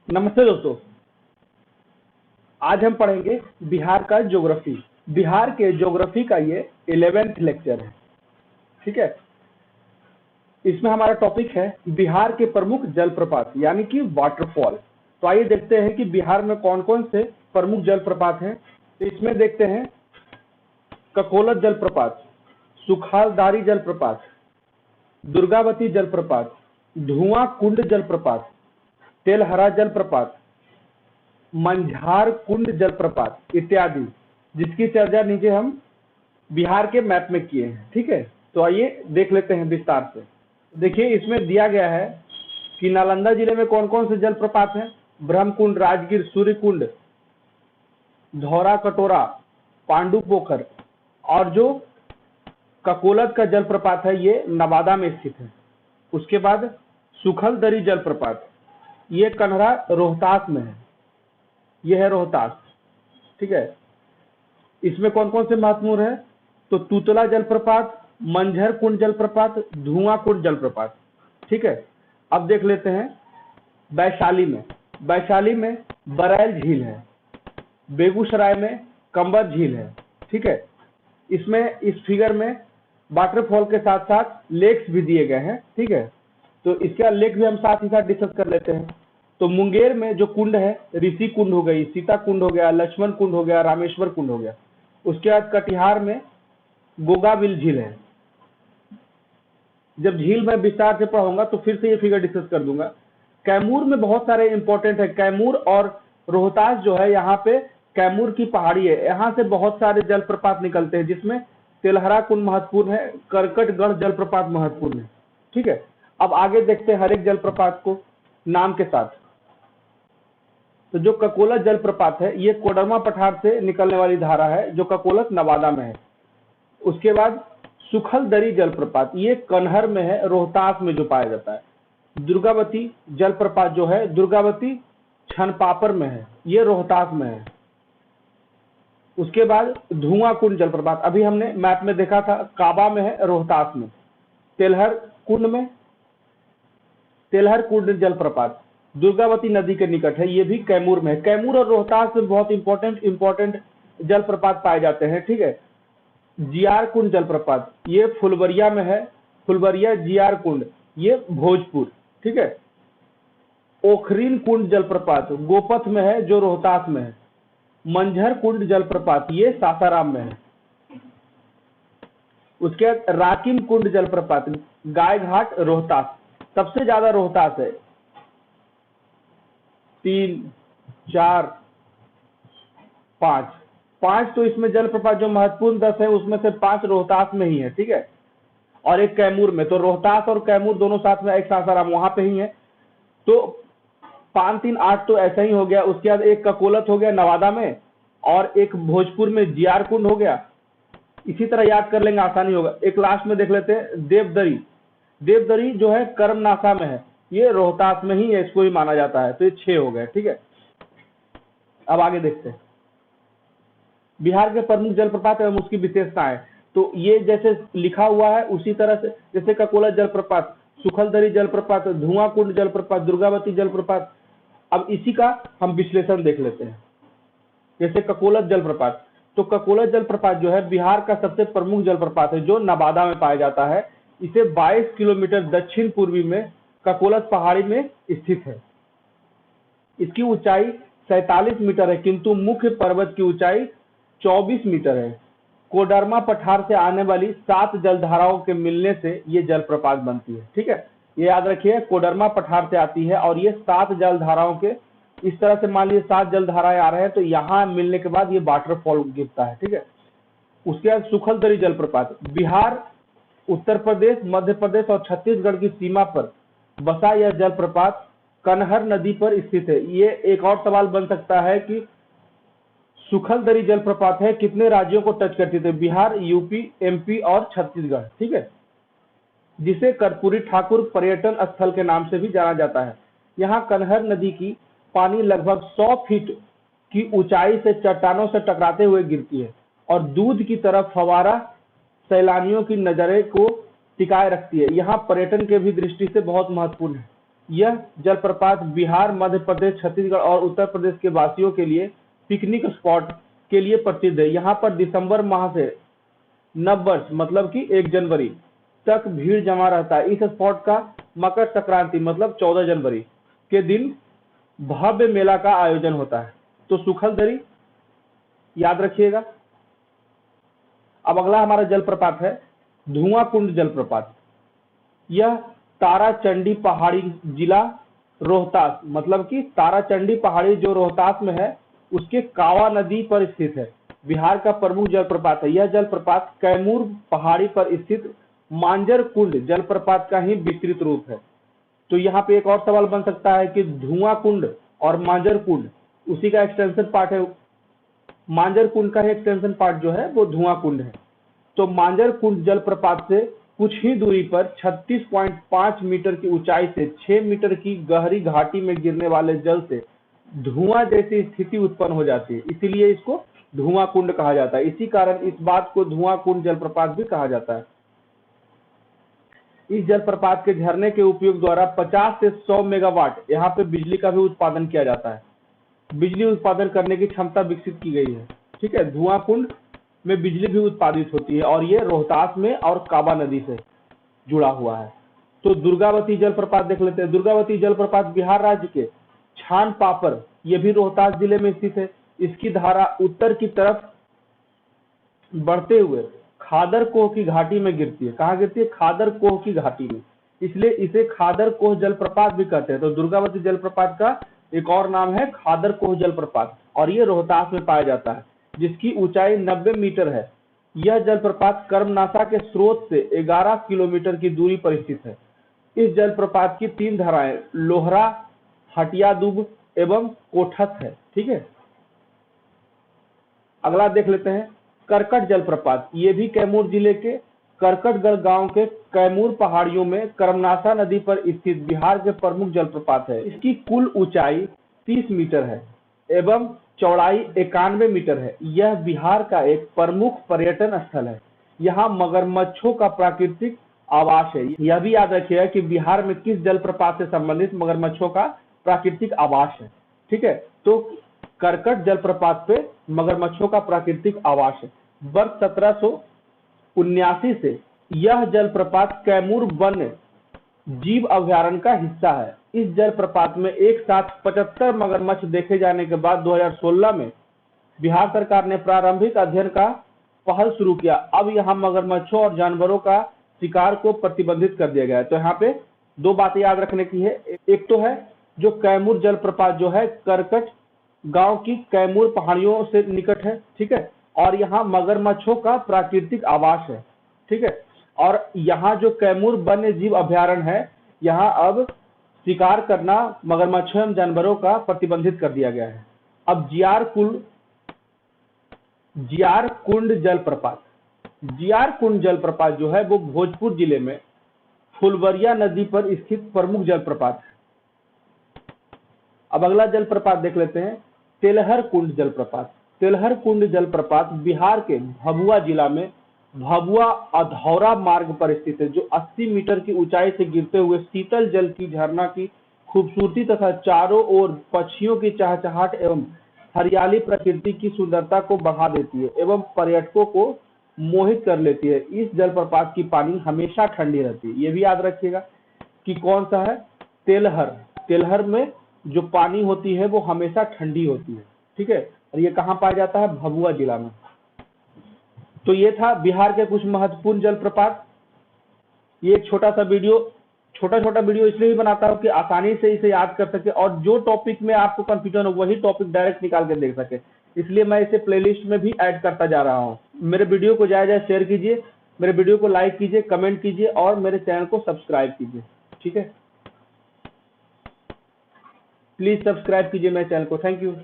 नमस्ते दोस्तों, आज हम पढ़ेंगे बिहार का ज्योग्राफी। बिहार के ज्योग्राफी का ये 11th लेक्चर है। ठीक है, इसमें हमारा टॉपिक है बिहार के प्रमुख जलप्रपात यानी कि वाटरफॉल। तो आइए देखते हैं कि बिहार में कौन कौन से प्रमुख जलप्रपात हैं। तो इसमें देखते हैं ककोलत जलप्रपात, सुखालधारी जलप्रपात, दुर्गावती जलप्रपात, धुआं कुंड जलप्रपात, तेलहरा जलप्रपात, मंझार कुंड जलप्रपात इत्यादि, जिसकी चर्चा नीचे हम बिहार के मैप में किए हैं। ठीक है, तो आइए देख लेते हैं विस्तार से। देखिए, इसमें दिया गया है कि नालंदा जिले में कौन कौन से जलप्रपात हैं। ब्रह्मकुंड, राजगीर, सूर्यकुंड, धौरा कटोरा, पांडु पोखर, और जो ककोलत का जलप्रपात है ये नवादा में स्थित है। उसके बाद सुखलदरी जलप्रपात, ये कन्हरा रोहतास में है। यह है रोहतास। ठीक है, इसमें कौन कौन से महत्वपूर्ण है, तो तूतला जलप्रपात, मंझर कुंड जलप्रपात, धुआं कुंड जलप्रपात। ठीक है, अब देख लेते हैं वैशाली में। वैशाली में बरैल झील है, बेगूसराय में कंबर झील है। ठीक है, इसमें इस फिगर में वाटरफॉल के साथ साथ लेक्स भी दिए गए हैं। ठीक है, तो इसका लेक भी हम साथ ही साथ डिस्कस कर लेते हैं। तो मुंगेर में जो कुंड है, ऋषि कुंड हो गई, सीता कुंड हो गया, लक्ष्मण कुंड हो गया, रामेश्वर कुंड हो गया। उसके बाद कटिहार में गोगाबिल झील है। जब झील में विस्तार से पढ़ूंगा तो फिर से ये फिगर डिस्कस कर दूंगा। कैमूर में बहुत सारे इंपॉर्टेंट है। कैमूर और रोहतास जो है, यहाँ पे कैमूर की पहाड़ी है, यहाँ से बहुत सारे जलप्रपात निकलते हैं, जिसमें तेलहरा कुंड महत्वपूर्ण है, करकटगढ़ जलप्रपात महत्वपूर्ण है। ठीक है, अब आगे देखते हैं हर एक जलप्रपात को नाम के साथ। तो जो ककोलत जलप्रपात है, ये कोडरमा पठार से निकलने वाली धारा है, जो ककोलत नवादा में है। उसके बाद सुखलदरी जलप्रपात, ये कन्हर में है, रोहतास में जो पाया जाता है। दुर्गावती जलप्रपात जो है, दुर्गावती छनपापर में है, ये रोहतास में है। उसके बाद धुआं कुंड जलप्रपात, अभी हमने मैप में देखा था, काबा में है, रोहतास में। तेलहर कुंड जलप्रपात दुर्गावती नदी के निकट है, ये भी कैमूर में है। कैमूर और रोहतास में बहुत इंपॉर्टेंट जलप्रपात पाए जाते हैं। ठीक है, जियार कुंड जलप्रपात, ये फुलवरिया में है, फुलवरिया जियार कुंड, ये भोजपुर। ठीक है, ओखरीन कुंड जलप्रपात गोपथ में है, जो रोहतास में है। मंझर कुंड जलप्रपात, ये सासाराम में है। उसके बाद राकिम कुंड जलप्रपात, गायघाट, रोहतास, सबसे ज्यादा रोहतास है। 3, 4, 5 तो इसमें जलप्रपात जो महत्वपूर्ण 10 है, उसमें से 5 रोहतास में ही है। ठीक है, और एक कैमूर में। तो रोहतास और कैमूर दोनों साथ में, एक सासाराम वहां पे ही है। तो 5, 3, 8 तो ऐसा ही हो गया। उसके बाद एक ककोलत हो गया नवादा में, और एक भोजपुर में जियार कुंड हो गया। इसी तरह याद कर लेंगे, आसानी होगा। एक लास्ट में देख लेते हैं देवदरी। देवदरी जो है कर्मनाशा में है, ये रोहतास में ही है, इसको ही माना जाता है। तो ये 6 हो गए। ठीक है, अब आगे देखते हैं बिहार के प्रमुख जलप्रपात एवं उसकी विशेषताएं। तो ये जैसे लिखा हुआ है उसी तरह से, जैसे ककोलत जलप्रपात, सुखलदरी जलप्रपात, धुआं कुंड जलप्रपात, दुर्गावती जलप्रपात। अब इसी का हम विश्लेषण देख लेते हैं। जैसे ककोलत जलप्रपात, तो ककोलत जलप्रपात जो है बिहार का सबसे प्रमुख जलप्रपात है, जो नवादा में पाया जाता है। इसे 22 किलोमीटर दक्षिण पूर्वी में ककोलत पहाड़ी में स्थित है। इसकी ऊंचाई 47 मीटर है, किंतु मुख्य पर्वत की ऊंचाई 24 मीटर है। कोडरमा पठार से आने वाली 7 जलधाराओं के मिलने से ये जलप्रपात बनती है। ठीक है, ये याद रखिए, कोडरमा पठार से आती है, और ये 7 जलधाराओं के, इस तरह से मान लीजिए 7 जलधाराएं आ रहे हैं, तो यहाँ मिलने के बाद ये वाटरफॉल गिरता है। ठीक है, उसके बाद सुखलदरी जलप्रपात, बिहार, उत्तर प्रदेश, मध्य प्रदेश और छत्तीसगढ़ की सीमा पर बसा यह जलप्रपात कन्हर नदी पर स्थित है। ये एक और सवाल बन सकता है कि सुखलदरी जलप्रपात है कितने राज्यों को टच करती थी, बिहार, यूपी, एमपी और छत्तीसगढ़। ठीक है, जिसे कर्पूरी ठाकुर पर्यटन स्थल के नाम से भी जाना जाता है। यहाँ कन्हर नदी की पानी लगभग 100 फीट की ऊंचाई से चट्टानों से टकराते हुए गिरती है, और दूध की तरफ फवारा सैलानियों की नजरें को टिकाए रखती है। यहाँ पर्यटन के भी दृष्टि से बहुत महत्वपूर्ण है। यह जलप्रपात बिहार, मध्य प्रदेश, छत्तीसगढ़ और उत्तर प्रदेश के वासियों के लिए पिकनिक स्पॉट के लिए प्रसिद्ध है। यहाँ पर दिसंबर माह से नव वर्ष मतलब कि 1 जनवरी तक भीड़ जमा रहता है। इस स्पॉट का मकर संक्रांति मतलब 14 जनवरी के दिन भव्य मेला का आयोजन होता है। तो सुखलदरी याद रखिएगा। अब अगला हमारा जलप्रपात है धुआं कुंड जलप्रपात। यह ताराचंडी पहाड़ी जिला रोहतास मतलब कि ताराचंडी पहाड़ी जो रोहतास में है उसके कावा नदी पर स्थित है। बिहार का प्रमुख जलप्रपात है। यह जलप्रपात कैमूर पहाड़ी पर स्थित मांजर कुंड जलप्रपात का ही विस्तृत रूप है। तो यहाँ पे एक और सवाल बन सकता है कि धुआं कुंड और मांजर कुंड उसी का एक्सटेंशन पार्ट है। मांजर कुंड का एक्सटेंशन पार्ट जो है वो धुआं कुंड है। तो मांजर कुंड जलप्रपात से कुछ ही दूरी पर 36.5 मीटर की ऊंचाई से 6 मीटर की गहरी घाटी में गिरने वाले जल से धुआं जैसी स्थिति उत्पन्न हो जाती है, इसीलिए इसको धुआं कुंड कहा जाता है। इसी कारण इस बात को धुआं कुंड जलप्रपात भी कहा जाता है। इस जलप्रपात के झरने के उपयोग द्वारा 50 से 100 मेगावाट यहाँ पे बिजली का भी उत्पादन किया जाता है। बिजली उत्पादन करने की क्षमता विकसित की गई है। ठीक है, धुआं कुंड में बिजली भी उत्पादित होती है और ये रोहतास में और काबा नदी से जुड़ा हुआ है। तो दुर्गावती जलप्रपात देख लेते हैं। दुर्गावती जलप्रपात बिहार राज्य के छान पापर, ये भी रोहतास जिले में स्थित है। इसकी धारा उत्तर की तरफ बढ़ते हुए खादर कोह की घाटी में गिरती है। कहाँ गिरती है? खादर कोह की घाटी में, इसलिए इसे खादर कोह जलप्रपात भी कहते हैं। तो दुर्गावती जलप्रपात का एक और नाम है खादर कोह जलप्रपात और ये रोहतास में पाया जाता है, जिसकी ऊंचाई 90 मीटर है। यह जलप्रपात कर्मनासा के स्रोत से 11 किलोमीटर की दूरी पर स्थित है। इस जलप्रपात की 3 धाराएं लोहरा, हटियादुब एवं कोठस है। ठीक है, अगला देख लेते हैं करकट जलप्रपात। ये भी कैमूर जिले के करकटगढ़ गांव के कैमूर पहाड़ियों में कर्मनासा नदी पर स्थित बिहार के प्रमुख जलप्रपात है। इसकी कुल ऊंचाई 30 मीटर है एवं चौड़ाई 91 मीटर है। यह बिहार का एक प्रमुख पर्यटन स्थल है। यहाँ मगरमच्छों का प्राकृतिक आवास है। यह भी याद रखिएगा कि बिहार में किस जलप्रपात से संबंधित मगरमच्छों का प्राकृतिक आवास है। ठीक है, तो करकट जलप्रपात पे मगरमच्छों का प्राकृतिक आवास है। वर्ष 1779 से यह जलप्रपात कैमूर वन्य जीव अभयारण्य का हिस्सा है। इस जलप्रपात में एक साथ 75 मगरमच्छ देखे जाने के बाद 2016 में बिहार सरकार ने प्रारंभिक अध्ययन का पहल शुरू किया। अब यहाँ मगरमच्छों और जानवरों का शिकार को प्रतिबंधित कर दिया गया है। तो यहाँ पे 2 बातें याद रखने की है। एक तो है जो कैमूर जलप्रपात जो है करकट गांव की कैमूर पहाड़ियों से निकट है। ठीक है, और यहाँ मगरमच्छों का प्राकृतिक आवास है। ठीक है, और यहाँ जो कैमूर वन्य जीव अभयारण्य है, यहाँ अब शिकार करना मगरमच्छों एवं जानवरों का प्रतिबंधित कर दिया गया है। अब जियार कुंड जलप्रपात। जियार कुंड जलप्रपात जो है वो भोजपुर जिले में फुलवरिया नदी पर स्थित प्रमुख जलप्रपात है। अब अगला जलप्रपात देख लेते हैं तेलहर कुंड जलप्रपात। तेलहर कुंड जलप्रपात बिहार के भभुआ जिला में भभुआ अधौरा मार्ग पर स्थित है, जो 80 मीटर की ऊंचाई से गिरते हुए शीतल जल की झरना की खूबसूरती तथा चारों ओर पक्षियों की चहचहाट एवं हरियाली प्रकृति की सुंदरता को बढ़ा देती है एवं पर्यटकों को मोहित कर लेती है। इस जलप्रपात की पानी हमेशा ठंडी रहती है। ये भी याद रखिएगा कि कौन सा है? तेलहर। तेलहर में जो पानी होती है वो हमेशा ठंडी होती है। ठीक है, और ये कहाँ पाया जाता है? भभुआ जिला में। तो ये था बिहार के कुछ महत्वपूर्ण जलप्रपात। ये एक छोटा छोटा वीडियो इसलिए भी बनाता हूँ कि आसानी से इसे याद कर सके और जो टॉपिक में आपको कंफ्यूजन हो वही टॉपिक डायरेक्ट निकाल के देख सके, इसलिए मैं इसे प्लेलिस्ट में भी ऐड करता जा रहा हूँ। मेरे वीडियो को ज्यादा शेयर कीजिए, मेरे वीडियो को लाइक कीजिए, कमेंट कीजिए और मेरे चैनल को सब्सक्राइब कीजिए। ठीक है, प्लीज सब्सक्राइब कीजिए मेरे चैनल को। Thank you.